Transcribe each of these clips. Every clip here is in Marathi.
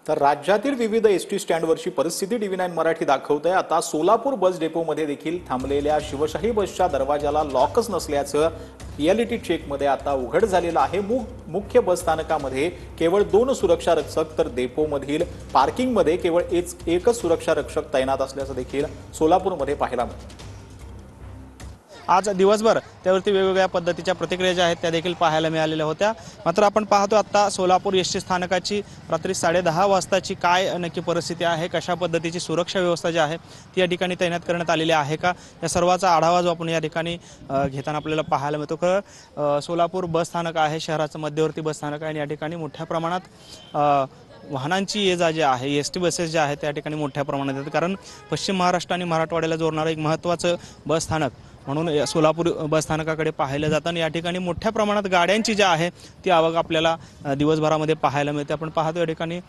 तर राज्यातील विविध एसटी स्टँडवरची परिस्थिती टीव्ही9 मराठी दाखवते। आता सोलापूर बस डेपोमध्ये देखील थांबलेल्या शिवशाही बसच्या दरवाजाला लॉकच नसल्याचं रिअॅलिटी चेकमध्ये आता उघड झालेलं आहे। मुख्य बस स्थानकामध्ये केवळ 2 सुरक्षा रक्षक तर डेपोमधील पार्किंगमध्ये केवळ एकच सुरक्षा रक्षक तैनात असल्याचं देखील सोलापूरमध्ये पाहायला मिळालं। आज दिवसभर त्यावरती वेगवेगळ्या पद्धतीच्या प्रतिक्रिया ज्या आहेत त्या देखील पाहायला मिळालेल्या होत्या। मात्र आपण पाहतो आता सोलापूर एसटी स्थानकाची रात्री 10:30 वाजताची काय नक्की परिस्थिती आहे, कशा पद्धतीची सुरक्षा व्यवस्था जी आहे ती या ठिकाणी तैनात करण्यात आलेली आहे का, या सर्वाचा आढावा जो आपण या ठिकाणी घेताना आपल्याला पाहायला मिळतो। खरं सोलापूर बस स्थानक आहे, शहराचं मध्यवर्ती बस स्थानक आहे आणि या ठिकाणी मोठ्या प्रमाणात वाहनांची ये जा जी आहे, एसटी बसेस ज्या आहेत त्या ठिकाणी मोठ्या प्रमाणात आहेत। कारण पश्चिम महाराष्ट्र आणि मराठवाड्याला जोडणारं एक महत्त्वाचं बस स्थानक म्हणून सोलापूर बस स्थानकाकडे पाहिलं जातं आणि या ठिकाणी मोठ्या प्रमाणात गाड्यांची जी आहे ती आवक आपल्याला दिवसभरामध्ये पाहायला मिळते। आपण पाहतो या ठिकाणी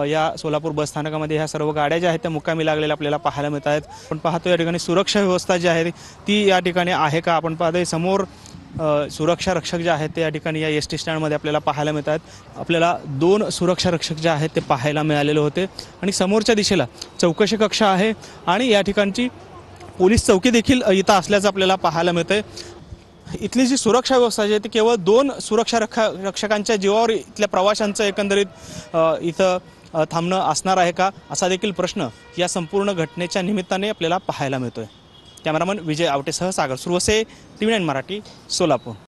या सोलापूर बस स्थानकामध्ये ह्या सर्व गाड्या ज्या आहेत त्या मुक्कामी लागलेल्या आपल्याला पाहायला मिळत आहेत। आपण पाहतो या ठिकाणी सुरक्षा व्यवस्था जी आहे ती या ठिकाणी आहे का। आपण पाहतोय समोर सुरक्षा रक्षक जे आहेत ते या ठिकाणी या एसटी स्टँडमध्ये आपल्याला पाहायला मिळत आहेत। आपल्याला 2 सुरक्षा रक्षक जे आहेत ते पाहायला मिळालेले होते आणि समोरच्या दिशेला चौकशी कक्ष आहे आणि या ठिकाणची पोलीस चौकी देखील इथं असल्याचं आपल्याला पाहायला मिळतंय। इथली जी सुरक्षा व्यवस्था जी आहे ती केवळ 2 सुरक्षा रक्षकांच्या जीवावर इथल्या प्रवाशांचं एकंदरीत इथं थांबणं असणार आहे का, असा देखील प्रश्न या संपूर्ण घटनेच्या निमित्ताने आपल्याला पाहायला मिळतोय। कॅमेरामन विजय आवटेसह सागर सुरवसे, टीव्ही9 मराठी, सोलापूर।